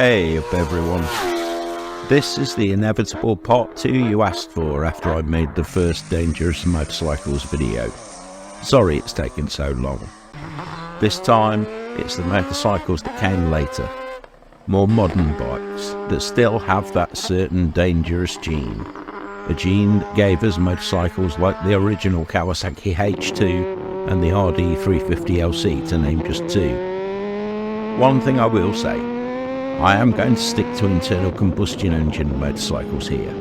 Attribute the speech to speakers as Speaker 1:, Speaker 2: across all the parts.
Speaker 1: Hey up everyone, this is the inevitable part 2 you asked for after I made the first Dangerous Motorcycles video. Sorry it's taken so long. This time it's the motorcycles that came later, more modern bikes that still have that certain dangerous gene. A gene that gave us motorcycles like the original Kawasaki H2 and the RD350LC to name just two. One thing I will say, I am going to stick to internal combustion engine motorcycles here.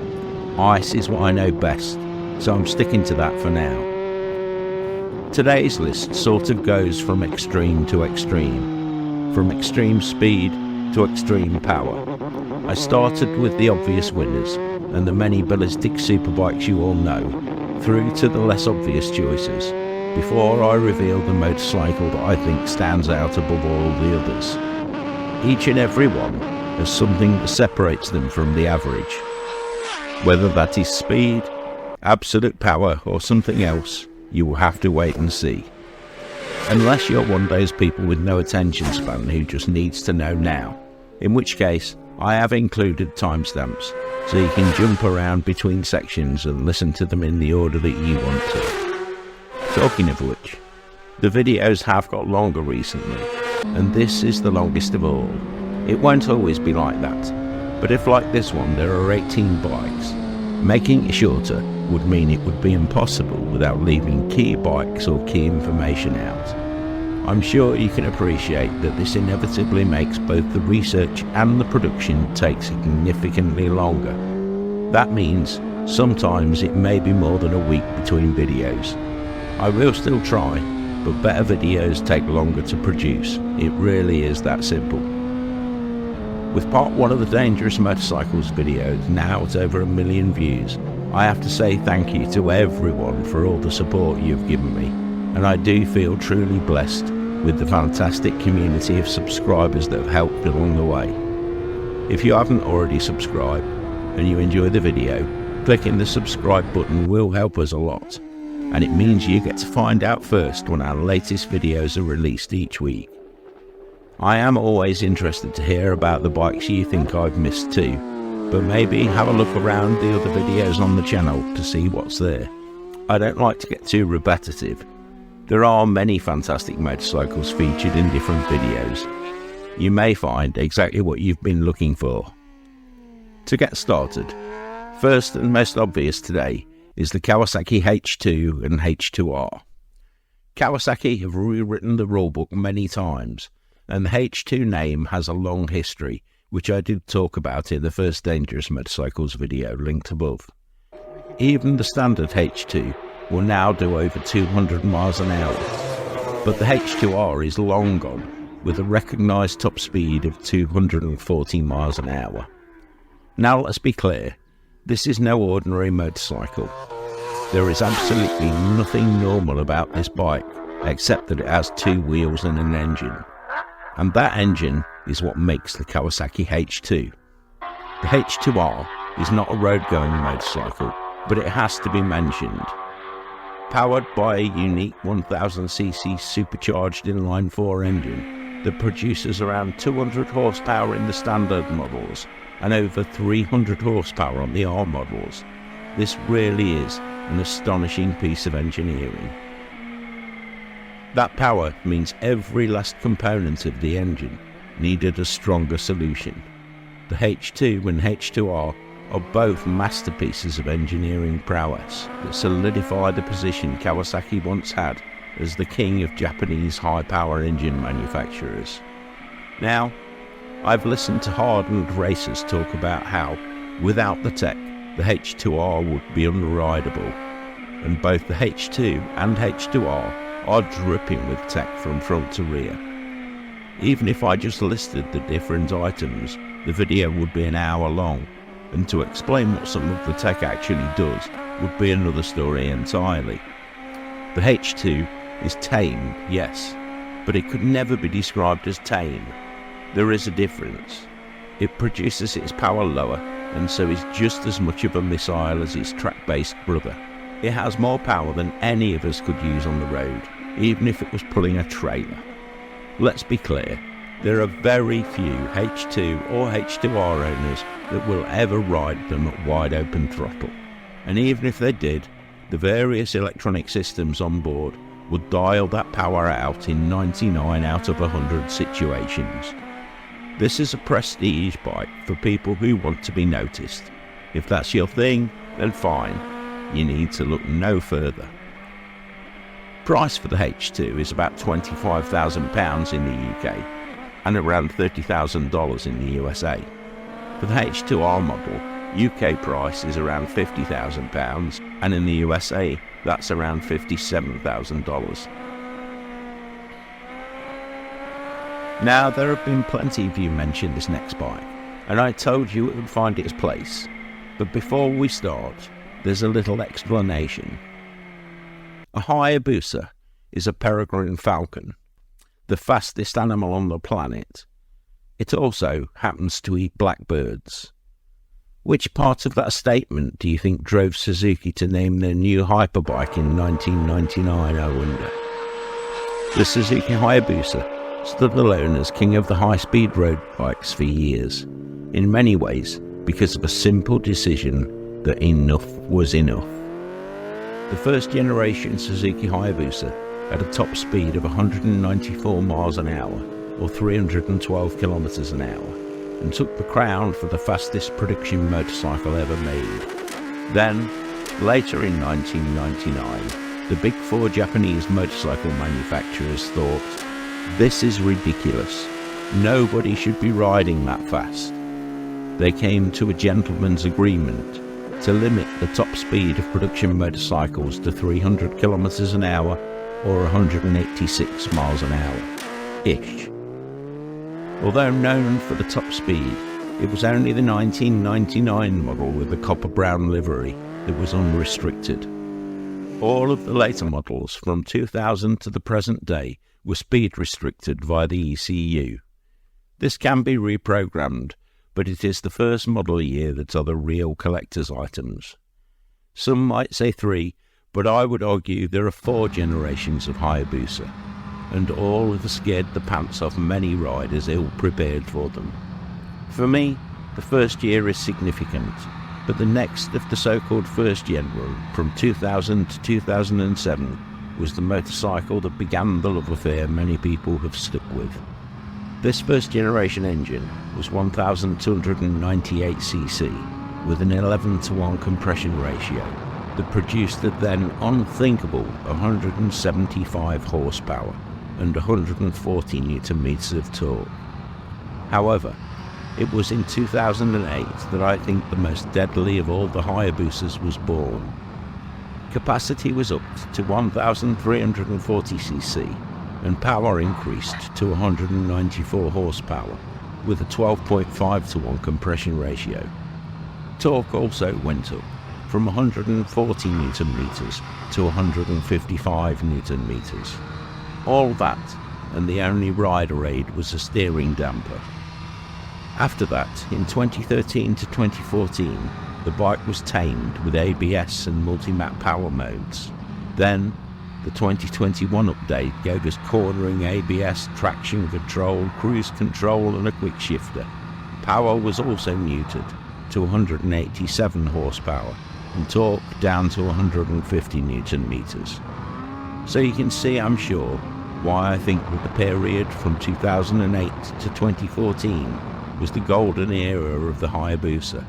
Speaker 1: ICE is what I know best, so I'm sticking to that for now. Today's list sort of goes from extreme to extreme, from extreme speed to extreme power. I started with the obvious winners and the many ballistic superbikes you all know, through to the less obvious choices, before I reveal the motorcycle that I think stands out above all the others. Each and every one has something that separates them from the average. Whether that is speed, absolute power or something else, you will have to wait and see. Unless you're one of those people with no attention span who just needs to know now, in which case I have included timestamps so you can jump around between sections and listen to them in the order that you want to. Talking of which, the videos have got longer recently, and this is the longest of all. It won't always be like that, but if like this one there are 18 bikes, making it shorter would mean it would be impossible without leaving key bikes or key information out. I'm sure you can appreciate that this inevitably makes both the research and the production take significantly longer. That means sometimes it may be more than a week between videos. I will still try, but better videos take longer to produce. It really is that simple. With part 1 of the Dangerous Motorcycles videos now at over 1 million views, I have to say thank you to everyone for all the support you've given me, and I do feel truly blessed with the fantastic community of subscribers that have helped along the way. If you haven't already subscribed and you enjoy the video, clicking the subscribe button will help us a lot, and it means you get to find out first when our latest videos are released each week. I am always interested to hear about the bikes you think I've missed too, but maybe have a look around the other videos on the channel to see what's there. I don't like to get too repetitive. There are many fantastic motorcycles featured in different videos. You may find exactly what you've been looking for. To get started, first and most obvious today is the Kawasaki H2 and H2R. Kawasaki have rewritten the rulebook many times, and the H2 name has a long history, which I did talk about in the first Dangerous Motorcycles video linked above. Even the standard H2 will now do over 200 miles an hour, but the H2R is long gone, with a recognised top speed of 240 miles an hour. Now let's be clear, this is no ordinary motorcycle. There is absolutely nothing normal about this bike, except that it has 2 wheels and an engine. And that engine is what makes the Kawasaki H2. The H2R is not a road-going motorcycle, but it has to be mentioned. Powered by a unique 1000cc supercharged inline-4 engine that produces around 200 horsepower in the standard models and over 300 horsepower on the R models, this really is an astonishing piece of engineering. That power means every last component of the engine needed a stronger solution. The H2 and H2R are both masterpieces of engineering prowess that solidify the position Kawasaki once had as the king of Japanese high-power engine manufacturers. Now, I've listened to hardened racers talk about how, without the tech, the H2R would be unrideable, and both the H2 and H2R are dripping with tech from front to rear. Even if I just listed the different items, the video would be an hour long, and to explain what some of the tech actually does would be another story entirely. The H2 is tame, yes, but it could never be described as tame. There is a difference. It produces its power lower, and so is just as much of a missile as its track-based brother. It has more power than any of us could use on the road, even if it was pulling a trailer. Let's be clear, There are very few H2 or H2R owners that will ever ride them at wide open throttle, and even if they did, the various electronic systems on board would dial that power out in 99 out of 100 situations. This is a prestige bike for people who want to be noticed. If that's your thing, then fine, you need to look no further. Price for the H2 is about £25,000 in the UK and around $30,000 in the USA. For the H2R model, UK price is around £50,000 and in the USA that's around $57,000. Now, there have been plenty of you mention this next bike, and I told you it would find its place. But before we start, there's a little explanation. A Hayabusa is a peregrine falcon, the fastest animal on the planet. It also happens to eat blackbirds. Which part of that statement do you think drove Suzuki to name their new hyperbike in 1999, I wonder? The Suzuki Hayabusa stood alone as king of the high-speed road bikes for years, in many ways because of a simple decision that enough was enough. The first generation Suzuki Hayabusa had a top speed of 194 miles an hour, or 312 kilometers an hour, and took the crown for the fastest production motorcycle ever made. Then, later in 1999, the big four Japanese motorcycle manufacturers thought, this is ridiculous, nobody should be riding that fast. They came to a gentleman's agreement to limit the top speed of production motorcycles to 300 kilometers an hour or 186 miles an hour-ish. Although known for the top speed, it was only the 1999 model with the copper brown livery that was unrestricted. All of the later models from 2000 to the present day were speed restricted via the ECU. This can be reprogrammed, but it is the first model year that are the real collector's items. Some might say 3, but I would argue there are 4 generations of Hayabusa, and all have scared the pants off many riders ill-prepared for them. For me, the first year is significant, but the next of the so-called first gen run, from 2000 to 2007, was the motorcycle that began the love affair many people have stuck with. This first generation engine was 1298cc with an 11:1 compression ratio that produced the then unthinkable 175 horsepower and 140 Nm of torque. However, it was in 2008 that I think the most deadly of all the Hayabusas was born. Capacity was upped to 1340cc and power increased to 194 horsepower with a 12.5:1 compression ratio. Torque also went up from 140 Nm to 155 Nm. All that, and the only rider aid was a steering damper. After that, in 2013 to 2014, the bike was tamed with ABS and multi-map power modes. Then, the 2021 update gave us cornering ABS, traction control, cruise control and a quick shifter. Power was also muted to 187 horsepower and torque down to 150 Nm. So you can see, I'm sure, why I think that the period from 2008 to 2014 was the golden era of the Hayabusa.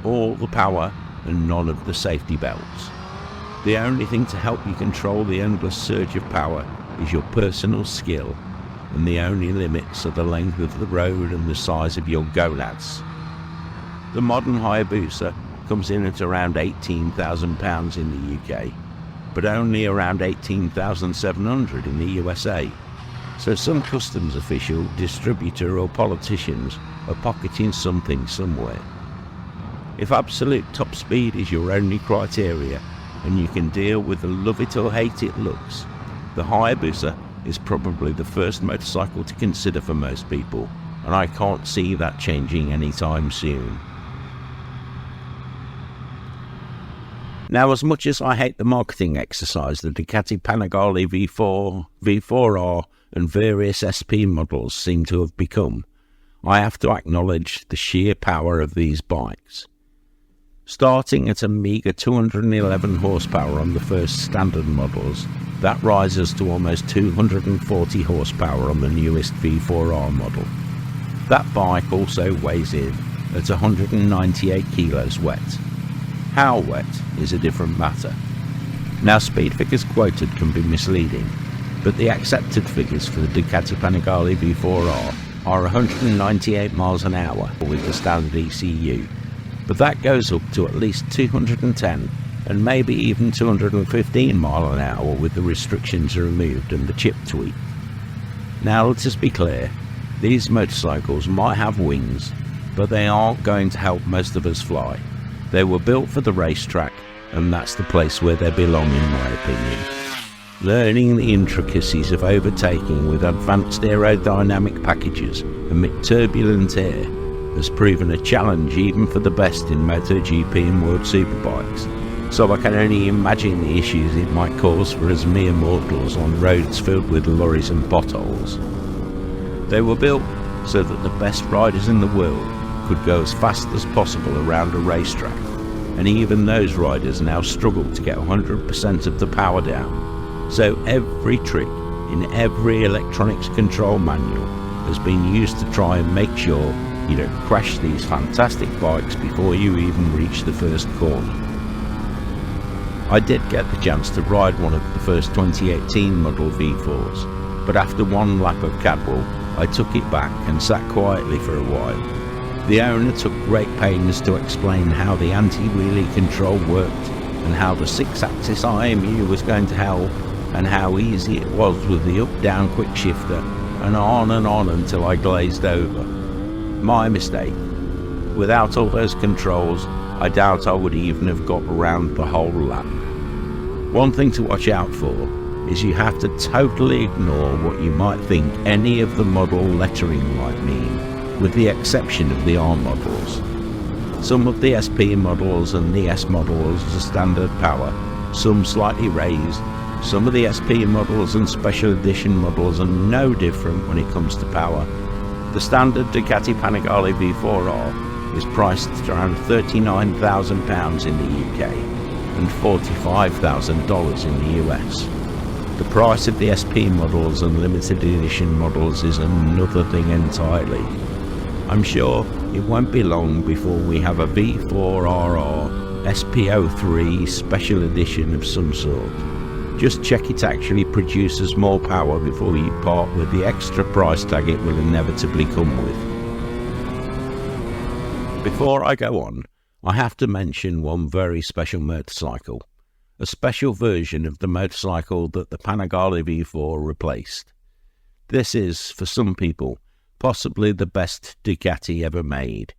Speaker 1: All the power and none of the safety belts. The only thing to help you control the endless surge of power is your personal skill, and the only limits are the length of the road and the size of your gonads. The modern Hayabusa comes in at around £18,000 in the UK, but only around $18,700 in the USA. So some customs official, distributor or politicians are pocketing something somewhere. If absolute top speed is your only criteria, and you can deal with the love it or hate it looks, the Hayabusa is probably the first motorcycle to consider for most people, and I can't see that changing anytime soon. Now, as much as I hate the marketing exercise the Ducati Panigale V4, V4R and various SP models seem to have become, I have to acknowledge the sheer power of these bikes. Starting at a meagre 211 horsepower on the first standard models, that rises to almost 240 horsepower on the newest V4R model. That bike also weighs in at 198 kilos wet. How wet is a different matter. Now, speed figures quoted can be misleading, but the accepted figures for the Ducati Panigale V4R are 198 miles an hour with the standard ECU, but that goes up to at least 210 and maybe even 215 mile an hour with the restrictions removed and the chip tweaked. Now, let us be clear, these motorcycles might have wings, but they aren't going to help most of us fly. They were built for the racetrack, and that's the place where they belong in my opinion. Learning the intricacies of overtaking with advanced aerodynamic packages amid turbulent air has proven a challenge even for the best in MotoGP and World Superbikes, so I can only imagine the issues it might cause for us mere mortals on roads filled with lorries and potholes. They were built so that the best riders in the world could go as fast as possible around a racetrack, and even those riders now struggle to get 100% of the power down. So every trick in every electronics control manual has been used to try and make sure you don't crash these fantastic bikes before you even reach the first corner. I did get the chance to ride one of the first 2018 model V4s, but after one lap of Cadwell, I took it back and sat quietly for a while. The owner took great pains to explain how the anti-wheelie control worked and how the 6-axis IMU was going to help and how easy it was with the up-down quick shifter, and on until I glazed over. My mistake. Without all those controls, I doubt I would even have got around the whole lap. One thing to watch out for is you have to totally ignore what you might think any of the model lettering might mean, with the exception of the R models. Some of the SP models and the S models are standard power, some slightly raised. Some of the SP models and special edition models are no different when it comes to power. The standard Ducati Panigale V4R is priced at around £39,000 in the UK and $45,000 in the US. The price of the SP models and limited edition models is another thing entirely. I'm sure it won't be long before we have a V4RR SP03 special edition of some sort. Just check it actually produces more power before you part with the extra price tag it will inevitably come with. Before I go on, I have to mention one very special motorcycle, a special version of the motorcycle that the Panigale V4 replaced. This is, for some people, possibly the best Ducati ever made.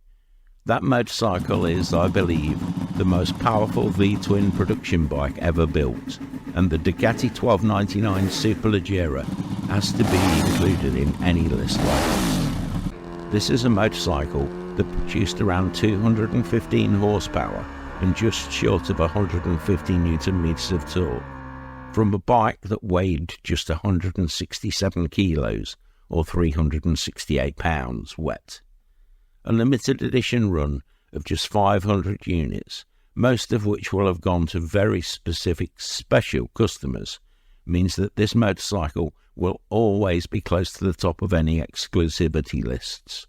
Speaker 1: That motorcycle is, I believe, the most powerful V-twin production bike ever built, and the Ducati 1299 Superleggera has to be included in any list like this. This is a motorcycle that produced around 215 horsepower and just short of 150 Newton meters of torque, from a bike that weighed just 167 kilos or 368 pounds wet. A limited edition run of just 500 units, most of which will have gone to very specific special customers, means that this motorcycle will always be close to the top of any exclusivity lists.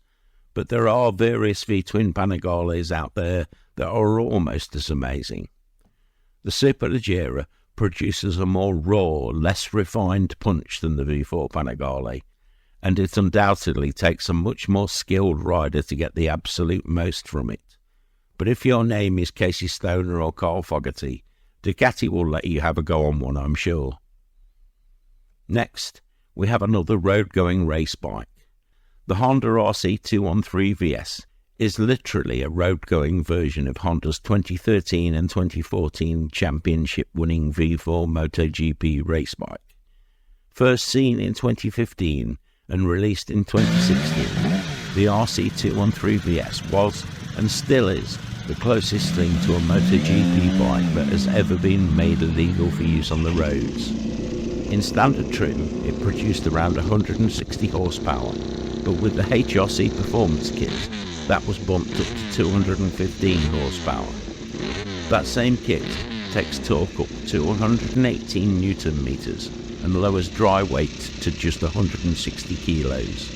Speaker 1: But there are various V-twin Panigales out there that are almost as amazing. The Superleggera produces a more raw, less refined punch than the V4 Panigale, and it undoubtedly takes a much more skilled rider to get the absolute most from it. But if your name is Casey Stoner or Carl Fogarty, Ducati will let you have a go on one, I'm sure. Next, we have another road-going race bike. The Honda RC213 VS is literally a road-going version of Honda's 2013 and 2014 championship-winning V4 MotoGP race bike. First seen in 2015 and released in 2016, the RC213 VS was, and still is, the closest thing to a MotoGP bike that has ever been made illegal for use on the roads. In standard trim, it produced around 160 horsepower, but with the HRC performance kit, that was bumped up to 215 horsepower. That same kit takes torque up to 118 Newton meters and lowers dry weight to just 160 kilos.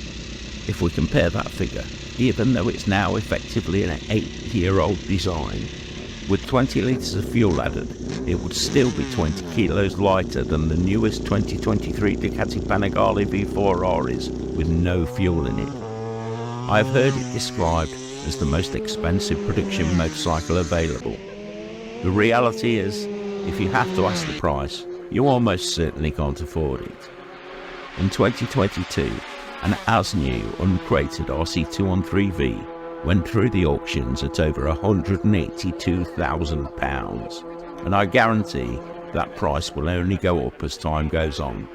Speaker 1: If we compare that figure, even though it's now effectively an 8-year-old design, with 20 litres of fuel added, it would still be 20 kilos lighter than the newest 2023 Ducati Panigale V4R is with no fuel in it. I've heard it described as the most expensive production motorcycle available. The reality is, if you have to ask the price, you almost certainly can't afford it. In 2022, an as-new uncrated RC213V went through the auctions at over £182,000, and I guarantee that price will only go up as time goes on.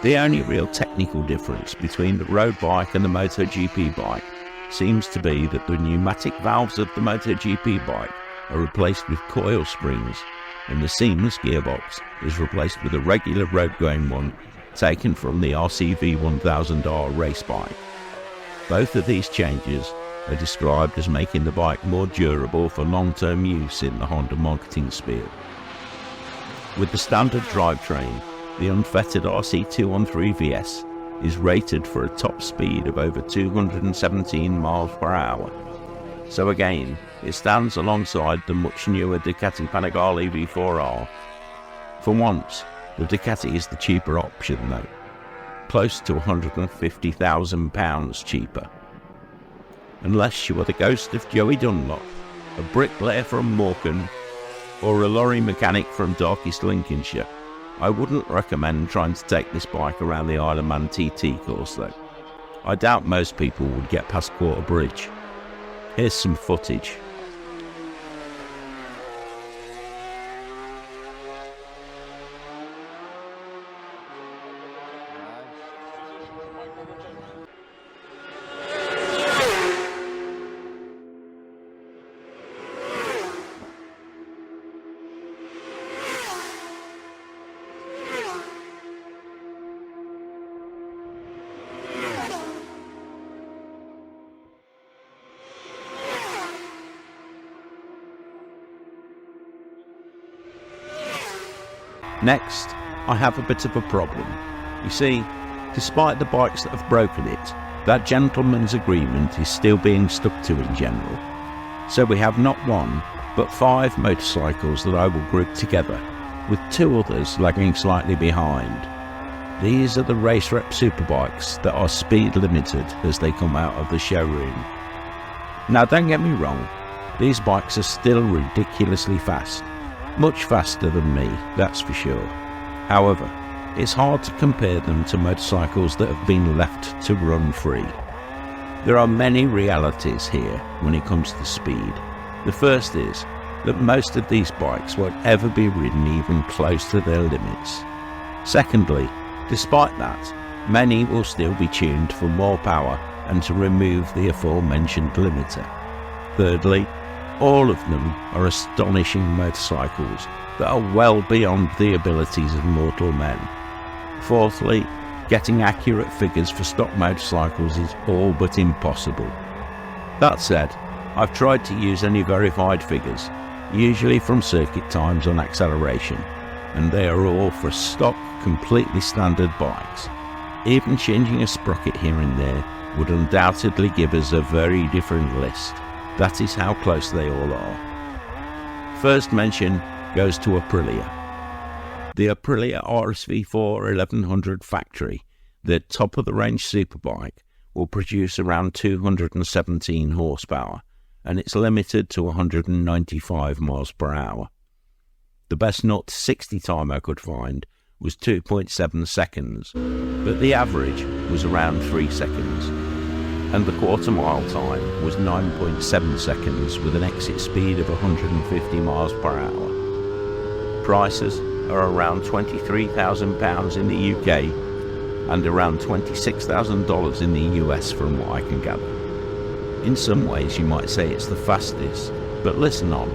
Speaker 1: The only real technical difference between the road bike and the MotoGP bike seems to be that the pneumatic valves of the MotoGP bike are replaced with coil springs, and the seamless gearbox is replaced with a regular road-going one taken from the V1000RR race bike. Both of these changes are described as making the bike more durable for long-term use in the Honda marketing spiel. With the standard drivetrain, the unfettered RC213VS is rated for a top speed of over 217 miles per hour. So again, it stands alongside the much newer Ducati Panigale V4R. For once, the Ducati is the cheaper option though, close to £150,000 cheaper. Unless you are the ghost of Joey Dunlop, a bricklayer from Morecambe, or a lorry mechanic from darkest Lincolnshire, I wouldn't recommend trying to take this bike around the Isle of Man TT course though. I doubt most people would get past Quarter Bridge. Here's some footage. Next, I have a bit of a problem. You see, despite the bikes that have broken it, that gentleman's agreement is still being stuck to in general. So we have not one, but 5 motorcycles that I will group together, with 2 others lagging slightly behind. These are the race rep superbikes that are speed limited as they come out of the showroom. Now don't get me wrong, these bikes are still ridiculously fast. Much faster than me, that's for sure. However, it's hard to compare them to motorcycles that have been left to run free. There are many realities here when it comes to speed. The first is that most of these bikes won't ever be ridden even close to their limits. Secondly, despite that, many will still be tuned for more power and to remove the aforementioned limiter. Thirdly, all of them are astonishing motorcycles that are well beyond the abilities of mortal men. Fourthly, getting accurate figures for stock motorcycles is all but impossible. That said, I've tried to use any verified figures, usually from circuit times on acceleration, and they are all for stock, completely standard bikes. Even changing a sprocket here and there would undoubtedly give us a very different list. That is how close they all are. First mention goes to Aprilia. The Aprilia RSV4 1100 factory, their top-of-the-range superbike, will produce around 217 horsepower, and it's limited to 195 miles per hour. The best 0 to 60 time I could find was 2.7 seconds, but the average was around 3 seconds. And the quarter mile time was 9.7 seconds with an exit speed of 150 miles per hour. Prices are around £23,000 in the UK and around $26,000 in the US from what I can gather. In some ways you might say it's the fastest, but listen on.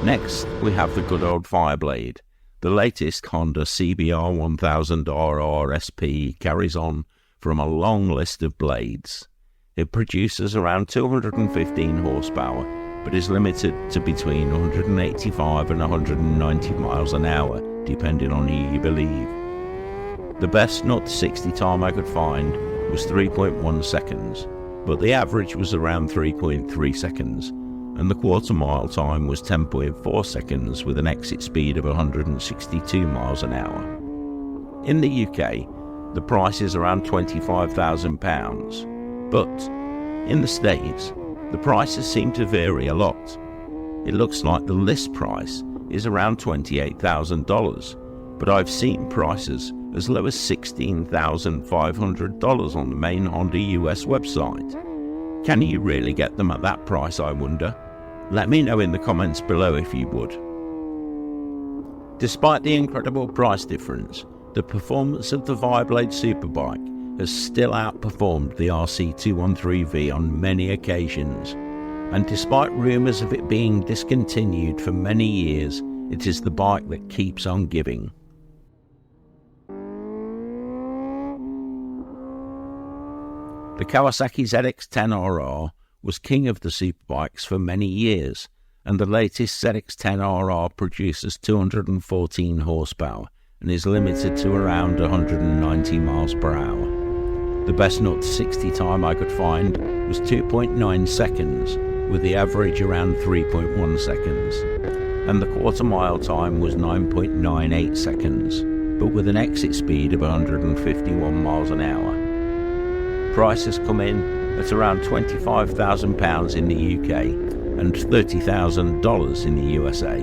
Speaker 1: Next, we have the good old Fireblade. The latest Honda CBR1000RR SP carries on from a long list of blades. It produces around 215 horsepower, but is limited to between 185 and 190 miles an hour, depending on who you believe. The best 0 to 60 time I could find was 3.1 seconds, but the average was around 3.3 seconds, and the quarter mile time was 10.4 seconds with an exit speed of 162 miles an hour. In the UK, the price is around £25,000, but in the States, the prices seem to vary a lot. It looks like the list price is around $28,000, but I've seen prices as low as $16,500 on the main Honda US website. Can you really get them at that price, I wonder? Let me know in the comments below if you would. Despite the incredible price difference, the performance of the Fireblade Superbike has still outperformed the RC213V on many occasions, and despite rumours of it being discontinued for many years, it is the bike that keeps on giving. The Kawasaki ZX10RR was king of the superbikes for many years, and the latest ZX10RR produces 214 horsepower and is limited to around 190 miles per hour. The best 0 to 60 time I could find was 2.9 seconds, with the average around 3.1 seconds, and the quarter mile time was 9.98 seconds, but with an exit speed of 151 miles an hour. Prices come in at around £25,000 in the UK and $30,000 in the USA.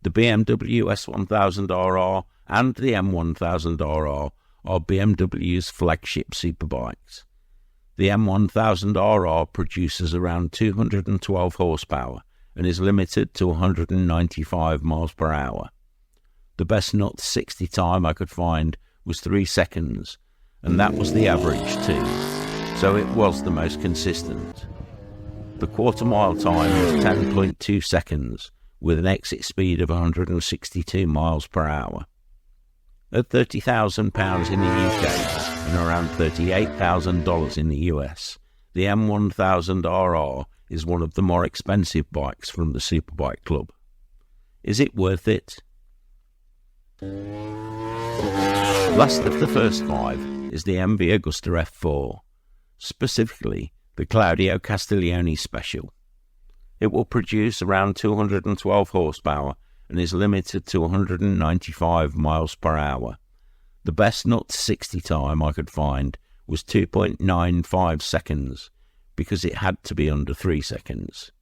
Speaker 1: The BMW S1000RR and the M1000RR are BMW's flagship superbikes. The M1000RR produces around 212 horsepower and is limited to 195 miles per hour. The best 0 to 60 time I could find was 3 seconds, and that was the average too, so it was the most consistent. The quarter mile time was 10.2 seconds, with an exit speed of 162 miles per hour. At £30,000 in the UK and around $38,000 in the US, the M1000RR is one of the more expensive bikes from the Superbike Club. Is it worth it? Last of the first 5 is the MV Agusta F4, specifically the Claudio Castiglione Special. It will produce around 212 horsepower and is limited to 195 miles per hour. The best 0 to 60 time I could find was 2.95 seconds, because it had to be under 3 seconds.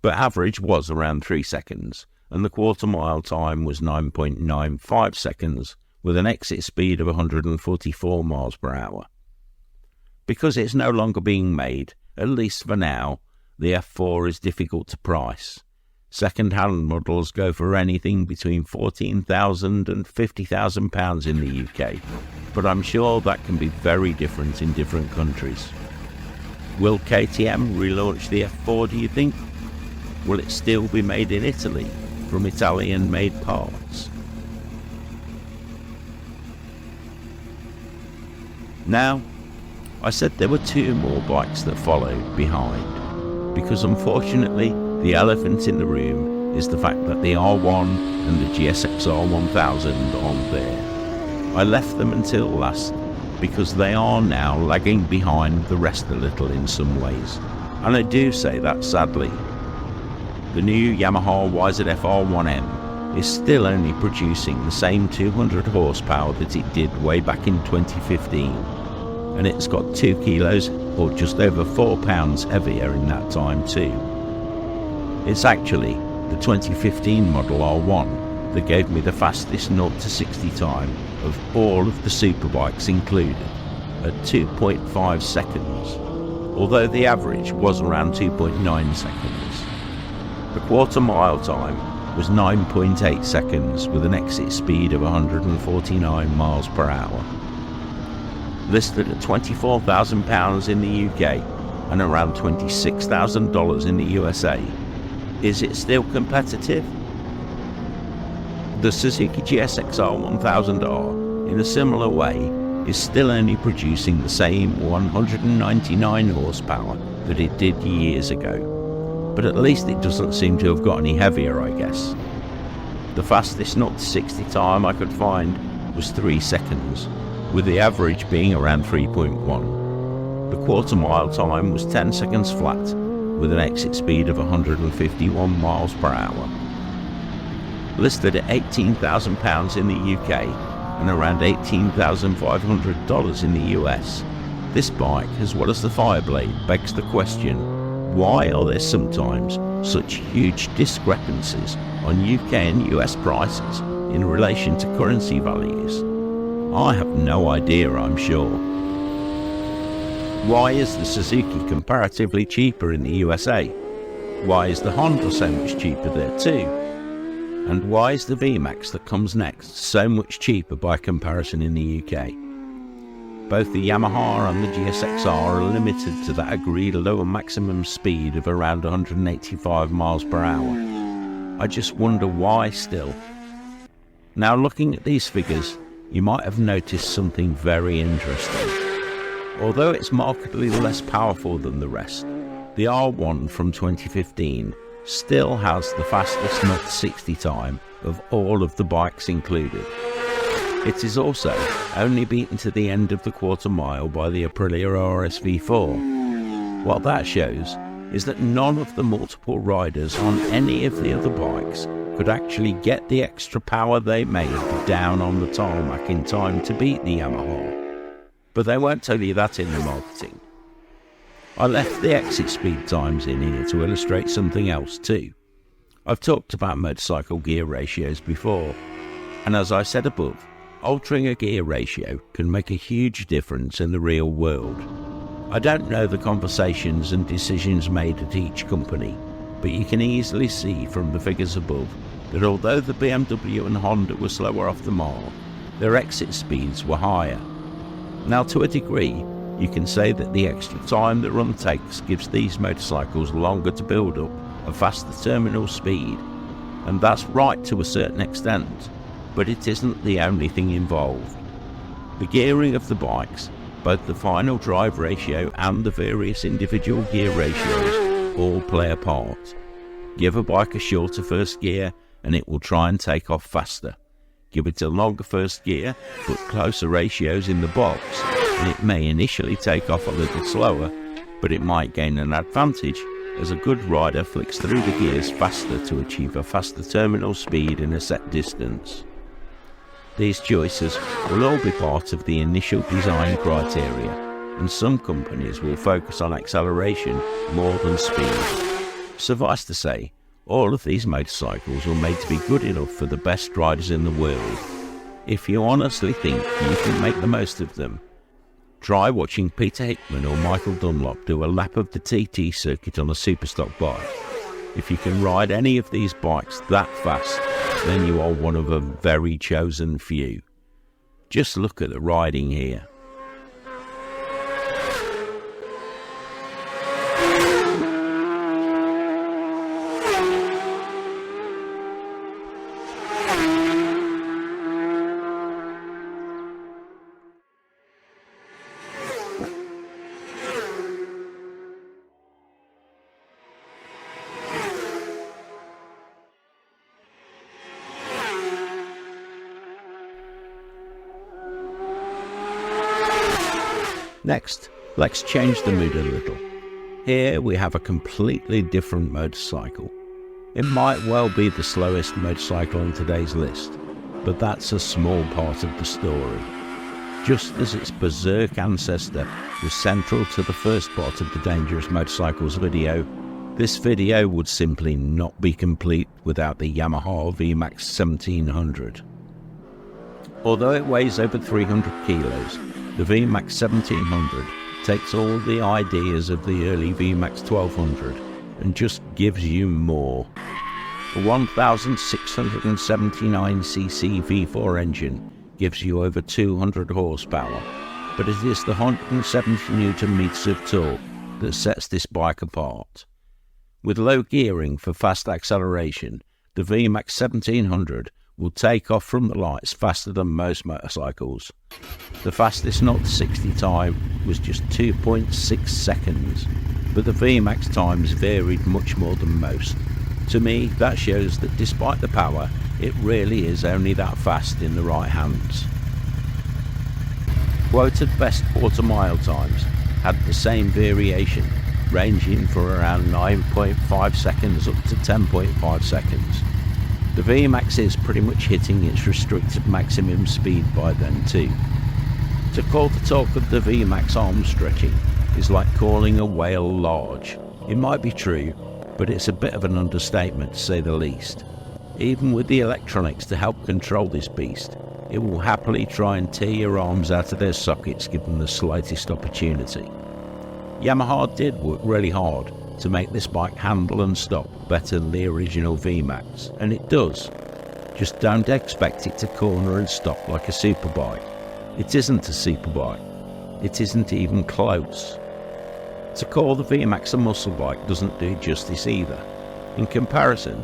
Speaker 1: But average was around 3 seconds, and the quarter mile time was 9.95 seconds, with an exit speed of 144 miles per hour. Because it's no longer being made, at least for now, the F4 is difficult to price. Second-hand models go for anything between £14,000 and £50,000 in the UK, but I'm sure that can be very different in different countries. Will KTM relaunch the F4, do you think? Will it still be made in Italy, from Italian-made parts? Now, I said there were 2 more bikes that followed behind, because unfortunately the elephant in the room is the fact that the R1 and the GSXR 1000 aren't there. I left them until last because they are now lagging behind the rest a little in some ways, and I do say that sadly. The new Yamaha YZF-R1M is still only producing the same 200 horsepower that it did way back in 2015, and it's got 2 kilos or just over 4 pounds heavier in that time too. It's actually the 2015 model R1 that gave me the fastest 0 to 60 time of all of the superbikes included, at 2.5 seconds, although the average was around 2.9 seconds. The quarter mile time was 9.8 seconds with an exit speed of 149 miles per hour. Listed at £24,000 in the UK and around $26,000 in the USA. Is it still competitive? The Suzuki GSXR 1000R, in a similar way, is still only producing the same 199 horsepower that it did years ago, but at least it doesn't seem to have got any heavier, I guess. The fastest 0 to 60 time I could find was 3 seconds, with the average being around 3.1. The quarter mile time was 10 seconds flat, with an exit speed of 151 miles per hour. Listed at £18,000 in the UK and around $18,500 in the US, this bike, as well as the Fireblade, begs the question, why are there sometimes such huge discrepancies on UK and US prices in relation to currency values? I have no idea, I'm sure. Why is the Suzuki comparatively cheaper in the USA? Why is the Honda so much cheaper there too? And why is the Vmax that comes next so much cheaper by comparison in the UK? Both the Yamaha and the GSXR are limited to that agreed lower maximum speed of around 185 miles per hour. I just wonder why still. Now, looking at these figures, you might have noticed something very interesting. Although it's markedly less powerful than the rest, the R1 from 2015 still has the fastest 0 to 60 time of all of the bikes included. It is also only beaten to the end of the quarter mile by the Aprilia RS V4. What that shows is that none of the multiple riders on any of the other bikes could actually get the extra power they made down on the tarmac in time to beat the Yamaha. But they won't tell you that in the marketing. I left the exit speed times in here to illustrate something else too. I've talked about motorcycle gear ratios before, and as I said above, altering a gear ratio can make a huge difference in the real world. I don't know the conversations and decisions made at each company, but you can easily see from the figures above that although the BMW and Honda were slower off the mark, their exit speeds were higher. Now, to a degree, you can say that the extra time the run takes gives these motorcycles longer to build up a faster terminal speed, and that's right to a certain extent, but it isn't the only thing involved. The gearing of the bikes, both the final drive ratio and the various individual gear ratios, all play a part. Give a bike a shorter first gear and it will try and take off faster. Give it a longer first gear, but closer ratios in the box, and it may initially take off a little slower, but it might gain an advantage as a good rider flicks through the gears faster to achieve a faster terminal speed in a set distance. These choices will all be part of the initial design criteria, and some companies will focus on acceleration more than speed. Suffice to say, all of these motorcycles were made to be good enough for the best riders in the world. If you honestly think you can make the most of them, try watching Peter Hickman or Michael Dunlop do a lap of the TT circuit on a superstock bike. If you can ride any of these bikes that fast, then you are one of a very chosen few. Just look at the riding here. Next, let's change the mood a little. Here we have a completely different motorcycle. It might well be the slowest motorcycle on today's list, but that's a small part of the story. Just as its berserk ancestor was central to the first part of the Dangerous Motorcycles video, this video would simply not be complete without the Yamaha Vmax 1700. Although it weighs over 300 kilos, the Vmax 1700 takes all the ideas of the early Vmax 1200 and just gives you more. A 1679cc V4 engine gives you over 200 horsepower, but it is the 170 Nm of torque that sets this bike apart. With low gearing for fast acceleration, the Vmax 1700 will take off from the lights faster than most motorcycles. The fastest 0 to 60 time was just 2.6 seconds, but the Vmax times varied much more than most. To me, that shows that despite the power, it really is only that fast in the right hands. Quoted best quarter-mile times had the same variation, ranging from around 9.5 seconds up to 10.5 seconds. The Vmax is pretty much hitting its restricted maximum speed by then too. To call the torque of the Vmax arm stretching is like calling a whale large. It might be true, but it's a bit of an understatement to say the least. Even with the electronics to help control this beast, it will happily try and tear your arms out of their sockets given the slightest opportunity. Yamaha did work really hard to make this bike handle and stop better than the original Vmax, and it does. Just don't expect it to corner and stop like a superbike. It isn't a superbike. It isn't even close. To call the Vmax a muscle bike doesn't do justice either. In comparison,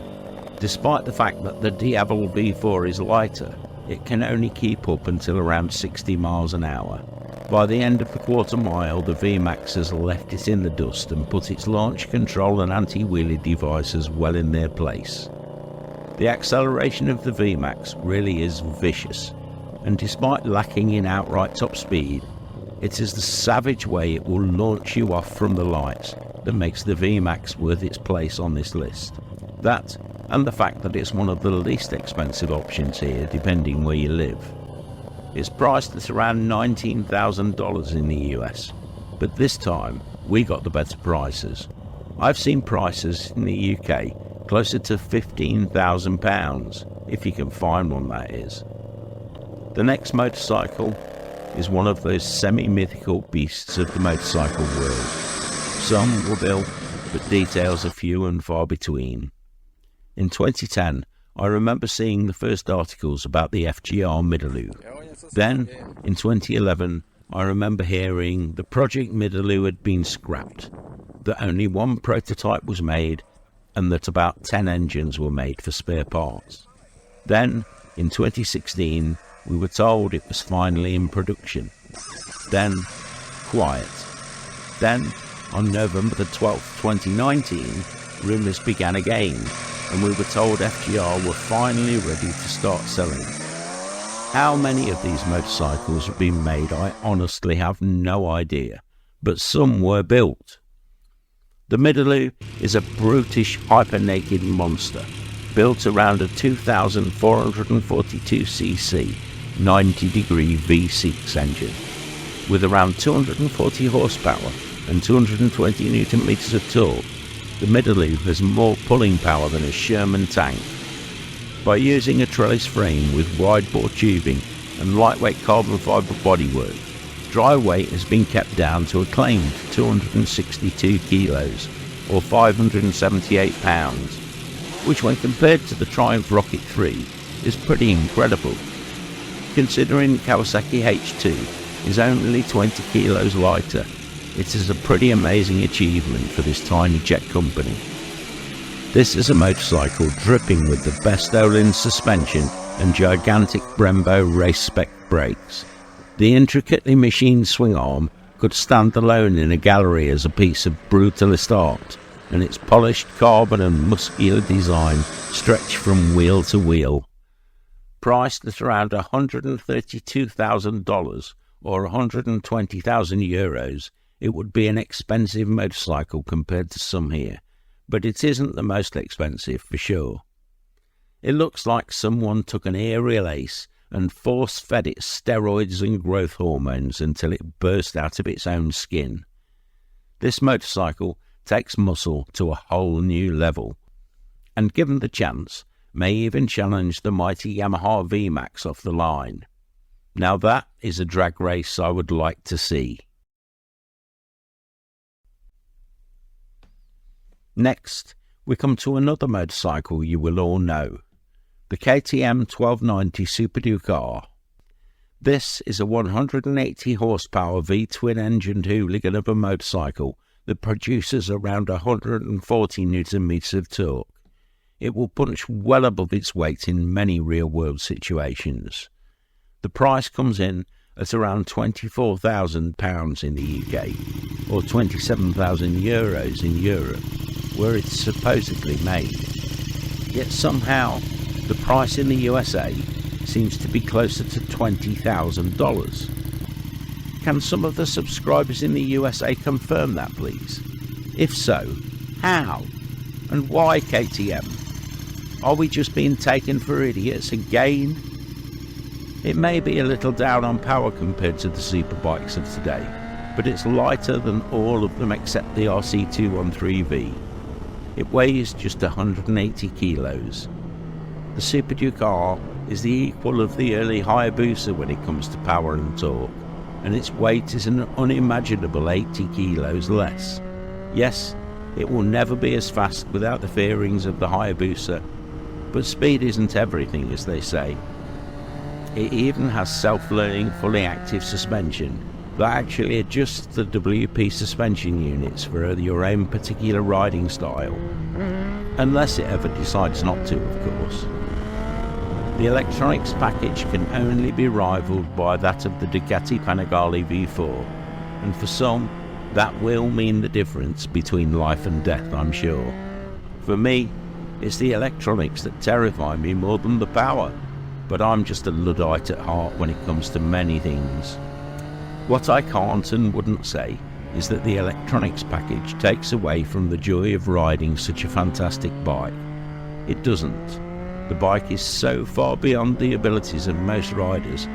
Speaker 1: despite the fact that the Diablo V4 is lighter, it can only keep up until around 60 miles an hour. By the end of the quarter mile, the Vmax has left it in the dust and put its launch control and anti-wheelie devices well in their place. The acceleration of the Vmax really is vicious, and despite lacking in outright top speed, it is the savage way it will launch you off from the lights that makes the Vmax worth its place on this list. That, and the fact that it's one of the least expensive options here depending where you live. It's priced at around $19,000 in the US, but this time we got the better prices. I've seen prices in the UK closer to £15,000, if you can find one, that is. The next motorcycle is one of those semi-mythical beasts of the motorcycle world. Some were built, but details are few and far between. In 2010, I remember seeing the first articles about the FGR Midalu. Then, in 2011, I remember hearing the Project Midalu had been scrapped, that only one prototype was made, and that about 10 engines were made for spare parts. Then, in 2016, we were told it was finally in production. Then, quiet. Then, on November the 12th, 2019, rumours began again, and we were told FGR were finally ready to start selling. How many of these motorcycles have been made, I honestly have no idea, but some were built. The Midalu is a brutish hyper-naked monster, built around a 2,442cc 90-degree V6 engine, with around 240 horsepower and 220 Nm of torque. The Midalu has more pulling power than a Sherman tank. By using a trellis frame with wide bore tubing and lightweight carbon fibre bodywork, dry weight has been kept down to a claimed 262 kilos or 578 pounds, which when compared to the Triumph Rocket 3 is pretty incredible, considering Kawasaki H2 is only 20 kilos lighter. It is a pretty amazing achievement for this tiny jet company. This is a motorcycle dripping with the best Olin suspension and gigantic Brembo race spec brakes. The intricately machined swing arm could stand alone in a gallery as a piece of brutalist art, and its polished carbon and muscular design stretch from wheel to wheel. Priced at around $132,000 or 120,000 euros, it would be an expensive motorcycle compared to some here, but it isn't the most expensive for sure. It looks like someone took an aerial ace and force-fed it steroids and growth hormones until it burst out of its own skin. This motorcycle takes muscle to a whole new level, and given the chance, may even challenge the mighty Yamaha Vmax off the line. Now that is a drag race I would like to see. Next, we come to another motorcycle you will all know, the KTM 1290 Superduke R. This is a 180 horsepower V-twin engined hooligan of a motorcycle that produces around 140 Newton meters of torque. It will punch well above its weight in many real-world situations. The price comes in at around £24,000 in the UK, or €27,000 in Europe, where it's supposedly made. Yet somehow, the price in the USA seems to be closer to $20,000. Can some of the subscribers in the USA confirm that, please? If so, how? And why KTM? Are we just being taken for idiots again? It may be a little down on power compared to the superbikes of today, but it's lighter than all of them except the RC213V. It weighs just 180 kilos. The Superduke R is the equal of the early Hayabusa when it comes to power and torque, and its weight is an unimaginable 80 kilos less. Yes, it will never be as fast without the fairings of the Hayabusa, but speed isn't everything, as they say. It even has self-learning, fully active suspension that actually adjusts the WP suspension units for your own particular riding style, unless it ever decides not to, of course. The electronics package can only be rivaled by that of the Ducati Panigale V4, and for some, that will mean the difference between life and death, I'm sure. For me, it's the electronics that terrify me more than the power, but I'm just a Luddite at heart when it comes to many things. What I can't and wouldn't say is that the electronics package takes away from the joy of riding such a fantastic bike. It doesn't. The bike is so far beyond the abilities of most riders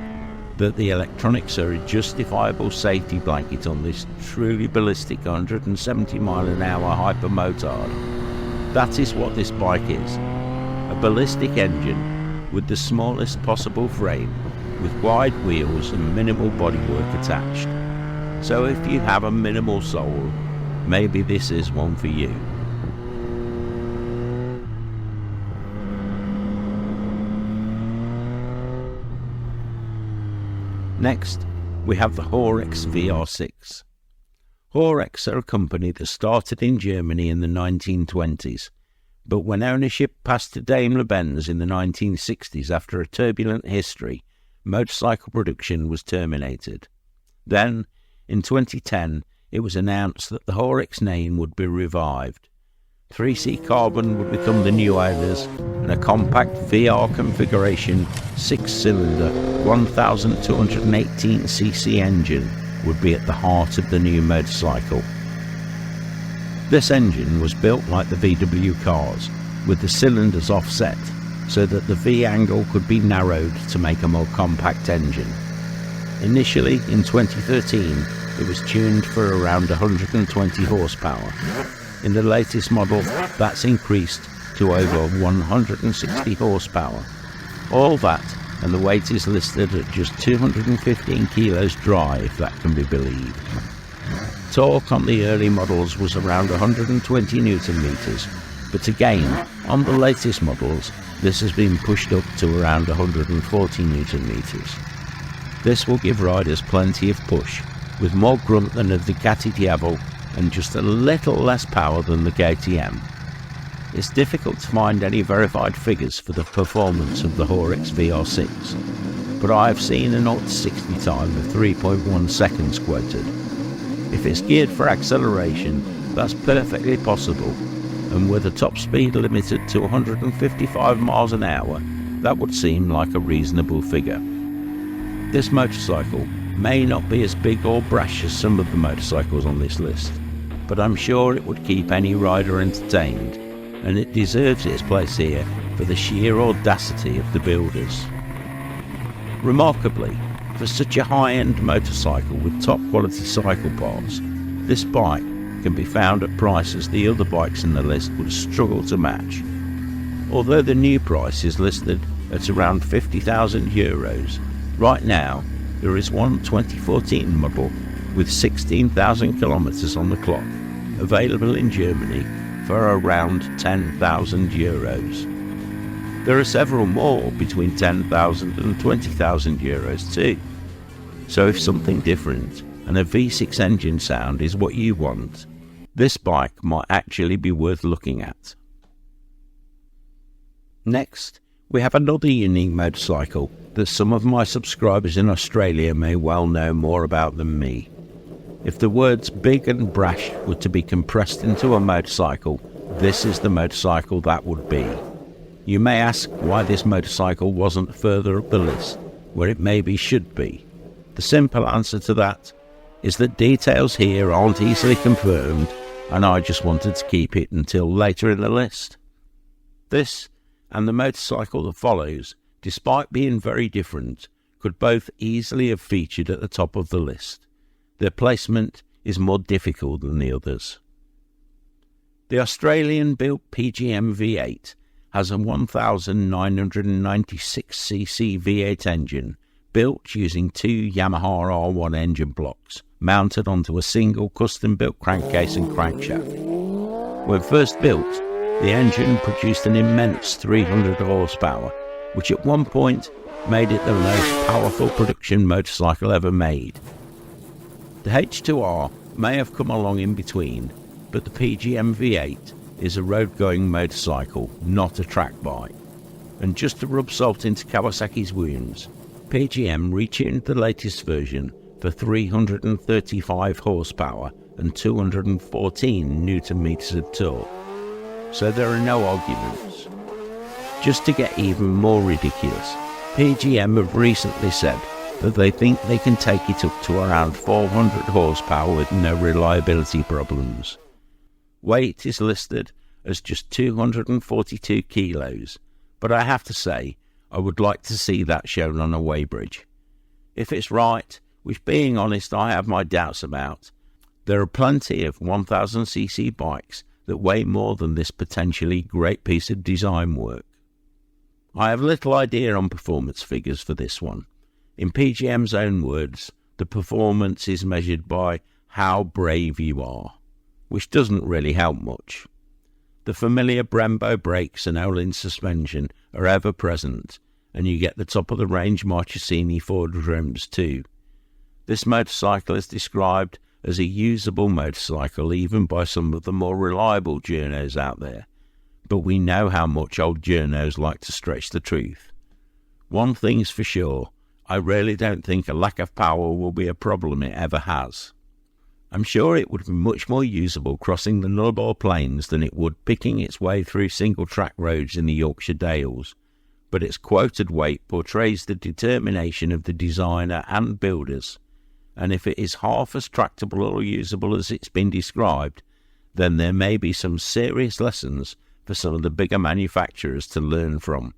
Speaker 1: that the electronics are a justifiable safety blanket on this truly ballistic 170 mile an hour hypermotard. That is what this bike is. A ballistic engine with the smallest possible frame, with wide wheels and minimal bodywork attached. So if you have a minimal soul, maybe this is one for you. Next, we have the Horex VR6. Horex are a company that started in Germany in the 1920s, but when ownership passed to Daimler-Benz in the 1960s after a turbulent history, motorcycle production was terminated. Then, in 2010, it was announced that the Horex name would be revived. 3C Carbon would become the new owners, and a compact VR configuration 6-cylinder 1218cc engine would be at the heart of the new motorcycle. This engine was built like the VW cars, with the cylinders offset so that the V angle could be narrowed to make a more compact engine. Initially, in 2013, it was tuned for around 120 horsepower. In the latest model, that's increased to over 160 horsepower. All that, and the weight is listed at just 215 kilos dry, if that can be believed. Torque on the early models was around 120 Newton meters, but again, on the latest models, this has been pushed up to around 140 Newton meters. This will give riders plenty of push, with more grunt than a Ducati Diavol and just a little less power than the KTM. It's difficult to find any verified figures for the performance of the Horex VR6, but I have seen an 0-60 time of 3.1 seconds quoted. If it's geared for acceleration, that's perfectly possible, and with a top speed limited to 155 miles an hour, that would seem like a reasonable figure. This motorcycle may not be as big or brash as some of the motorcycles on this list, but I'm sure it would keep any rider entertained, and it deserves its place here for the sheer audacity of the builders. Remarkably, for such a high-end motorcycle with top quality cycle parts, this bike can be found at prices the other bikes in the list would struggle to match. Although the new price is listed at around €50,000, right now there is one 2014 model with 16,000 kilometers on the clock, available in Germany for around €10,000. There are several more between 10,000 and 20,000 euros too. So if something different and a V6 engine sound is what you want, this bike might actually be worth looking at. Next, we have another unique motorcycle that some of my subscribers in Australia may well know more about than me. If the words big and brash were to be compressed into a motorcycle, this is the motorcycle that would be. You may ask why this motorcycle wasn't further up the list, where it maybe should be. The simple answer to that is that details here aren't easily confirmed, and I just wanted to keep it until later in the list. This and the motorcycle that follows, despite being very different, could both easily have featured at the top of the list. Their placement is more difficult than the others. The Australian-built PGM V8 has a 1996cc V8 engine built using two Yamaha R1 engine blocks mounted onto a single custom-built crankcase and crankshaft. When first built, the engine produced an immense 300 horsepower, which at one point made it the most powerful production motorcycle ever made. The H2R may have come along in between, but the PGM V8 is a road-going motorcycle, not a track bike. And just to rub salt into Kawasaki's wounds, PGM retuned the latest version for 335 horsepower and 214 Nm of torque. So there are no arguments. Just to get even more ridiculous, PGM have recently said that they think they can take it up to around 400 horsepower with no reliability problems. Weight is listed as just 242 kilos, but I have to say, I would like to see that shown on a weighbridge. If it's right, which being honest I have my doubts about, there are plenty of 1000cc bikes that weigh more than this potentially great piece of design work. I have little idea on performance figures for this one. In PGM's own words, the performance is measured by how brave you are, which doesn't really help much. The familiar Brembo brakes and Olin suspension are ever present, and you get the top-of-the-range Marchesini forward rims too. This motorcycle is described as a usable motorcycle even by some of the more reliable journos out there, but we know how much old journos like to stretch the truth. One thing's for sure, I really don't think a lack of power will be a problem it ever has. I'm sure it would be much more usable crossing the Nullarbor Plains than it would picking its way through single-track roads in the Yorkshire Dales, but its quoted weight portrays the determination of the designer and builders, and if it is half as tractable or usable as it's been described, then there may be some serious lessons for some of the bigger manufacturers to learn from.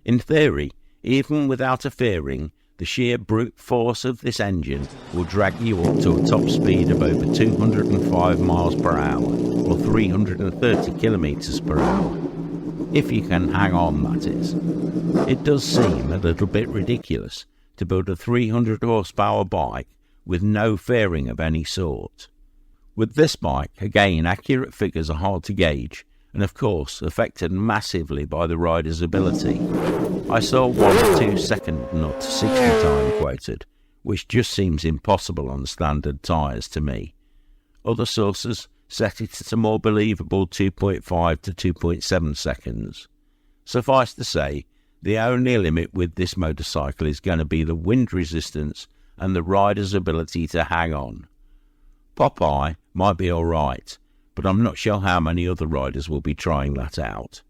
Speaker 1: In theory, even without a fairing, the sheer brute force of this engine will drag you up to a top speed of over 205 miles per hour, or 330 kilometers per hour. If you can hang on, that is. It does seem a little bit ridiculous to build a 300 horsepower bike with no fairing of any sort. With this bike, again, accurate figures are hard to gauge, and of course affected massively by the rider's ability. I saw 1 2 second 0 to 60 time quoted, which just seems impossible on standard tyres to me. Other sources set it at a more believable 2.5 to 2.7 seconds. Suffice to say, the only limit with this motorcycle is going to be the wind resistance and the rider's ability to hang on. Popeye might be alright, but I'm not sure how many other riders will be trying that out.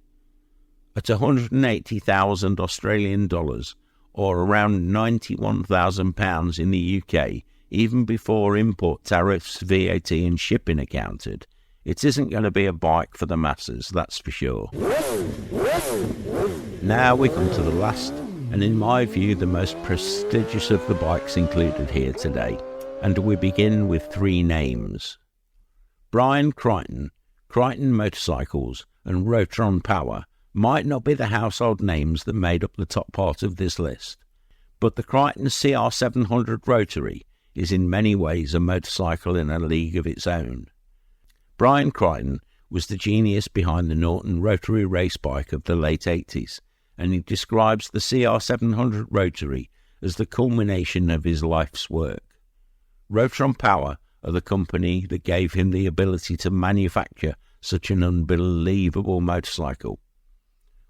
Speaker 1: At 180,000 Australian dollars, or around £91,000 in the UK, even before import tariffs, VAT and shipping accounted, it isn't going to be a bike for the masses, that's for sure. Now we come to the last, and in my view the most prestigious of the bikes included here today, and we begin with 3 names. Brian Crighton, Crighton Motorcycles and Rotary Power might not be the household names that made up the top part of this list, but the Crighton CR700 Rotary is in many ways a motorcycle in a league of its own. Brian Crighton was the genius behind the Norton Rotary race bike of the late 80s, and he describes the CR700 Rotary as the culmination of his life's work. Rotary Power of the company that gave him the ability to manufacture such an unbelievable motorcycle.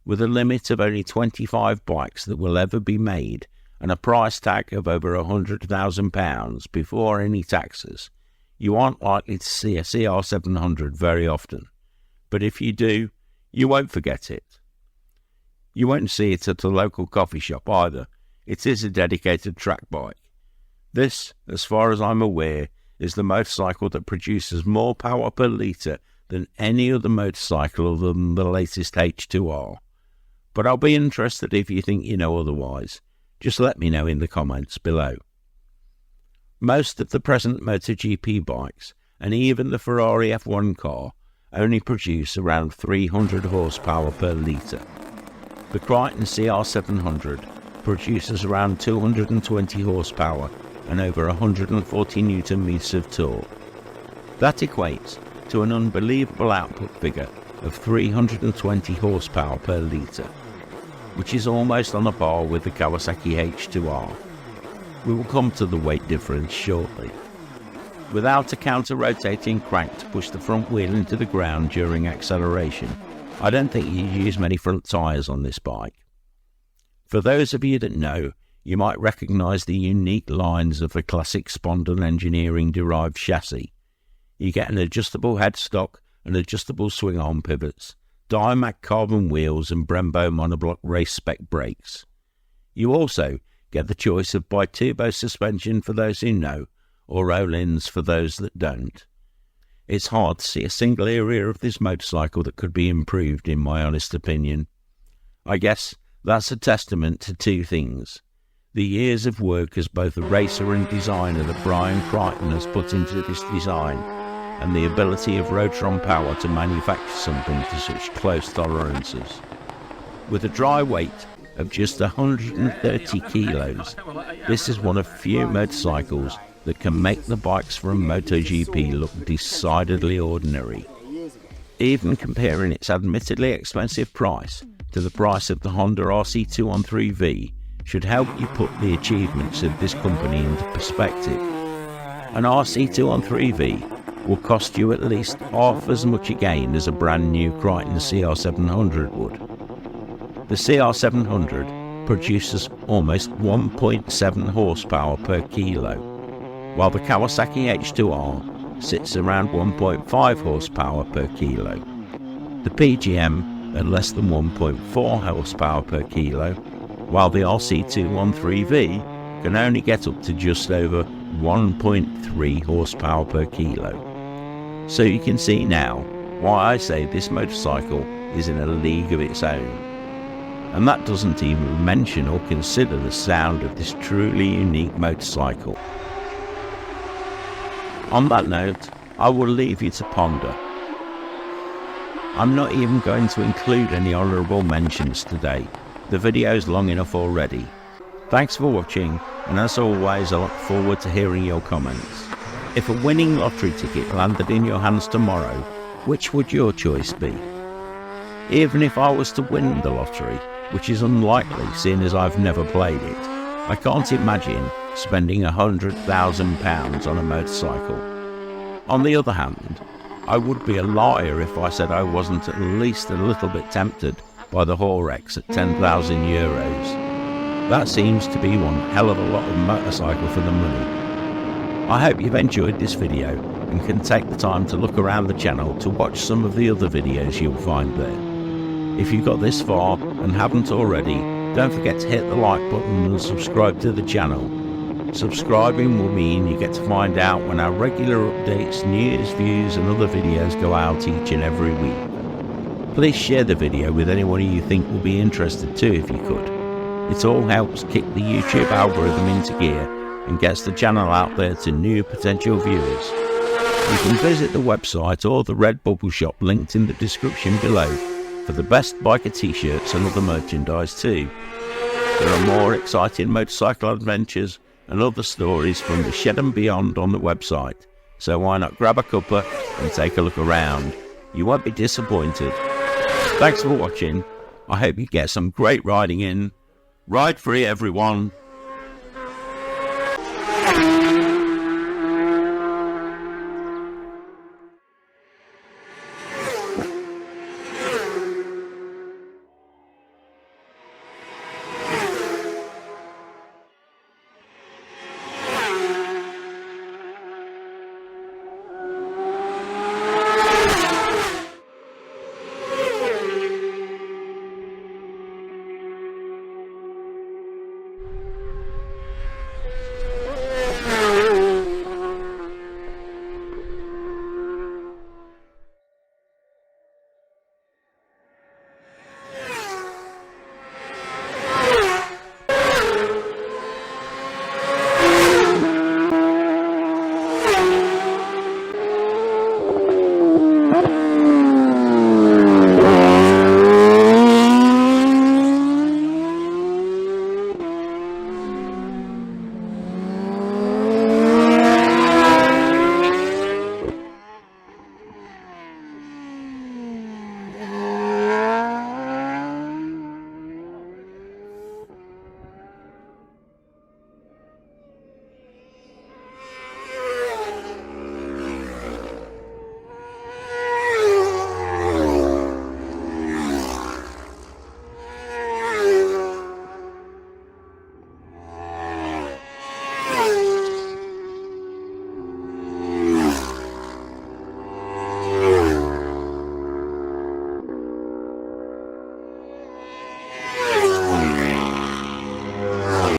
Speaker 1: With a limit of only 25 bikes that will ever be made and a price tag of over £100,000 before any taxes, you aren't likely to see a CR700 very often. But if you do, you won't forget it. You won't see it at a local coffee shop either. It is a dedicated track bike. This, as far as I'm aware, is the motorcycle that produces more power per litre than any other motorcycle other than the latest H2R. But I'll be interested if you think you know otherwise. Just let me know in the comments below. Most of the present MotoGP bikes, and even the Ferrari F1 car, only produce around 300 horsepower per litre. The Crighton CR700 produces around 220 horsepower and over 140 Nm of torque. That equates to an unbelievable output figure of 320 horsepower per litre, which is almost on a par with the Kawasaki H2R. We will come to the weight difference shortly. Without a counter-rotating crank to push the front wheel into the ground during acceleration, I don't think you use many front tyres on this bike. For those of you that know, you might recognise the unique lines of the classic Spondon engineering-derived chassis. You get an adjustable headstock and adjustable swing-arm pivots, Diamac carbon wheels and Brembo monoblock race-spec brakes. You also get the choice of bi-turbo suspension for those who know, or roll-ins for those that don't. It's hard to see a single area of this motorcycle that could be improved, in my honest opinion. I guess that's a testament to two things: the years of work as both a racer and designer that Brian Crighton has put into this design, and the ability of Rotary Power to manufacture something to such close tolerances. With a dry weight of just 130 kilos, this is one of few motorcycles that can make the bikes from MotoGP look decidedly ordinary. Even comparing its admittedly expensive price to the price of the Honda RC213V should help you put the achievements of this company into perspective. An RC213V will cost you at least half as much again as a brand new Crichton CR700 would. The CR700 produces almost 1.7 horsepower per kilo, while the Kawasaki H2R sits around 1.5 horsepower per kilo. The PGM at less than 1.4 horsepower per kilo, while the RC213V can only get up to just over 1.3 horsepower per kilo. So you can see now why I say this motorcycle is in a league of its own. And that doesn't even mention or consider the sound of this truly unique motorcycle. On that note, I will leave you to ponder. I'm not even going to include any honourable mentions today. The video's long enough already. Thanks for watching, and as always I look forward to hearing your comments. If a winning lottery ticket landed in your hands tomorrow, which would your choice be? Even if I was to win the lottery, which is unlikely seeing as I've never played it, I can't imagine spending £100,000 on a motorcycle. On the other hand, I would be a liar if I said I wasn't at least a little bit tempted by the Horex at €10,000. That seems to be one hell of a lot of motorcycle for the money. I hope you've enjoyed this video and can take the time to look around the channel to watch some of the other videos you'll find there. If you got this far and haven't already, don't forget to hit the like button and subscribe to the channel. Subscribing will mean you get to find out when our regular updates, news, views and other videos go out each and every week. Please share the video with anyone you think will be interested too if you could. It all helps kick the YouTube algorithm into gear and gets the channel out there to new potential viewers. You can visit the website or the Redbubble shop linked in the description below for the best biker t-shirts and other merchandise too. There are more exciting motorcycle adventures and other stories from the shed and beyond on the website, so why not grab a cuppa and take a look around. You won't be disappointed. Thanks for watching. I hope you get some great riding in. Ride free everyone.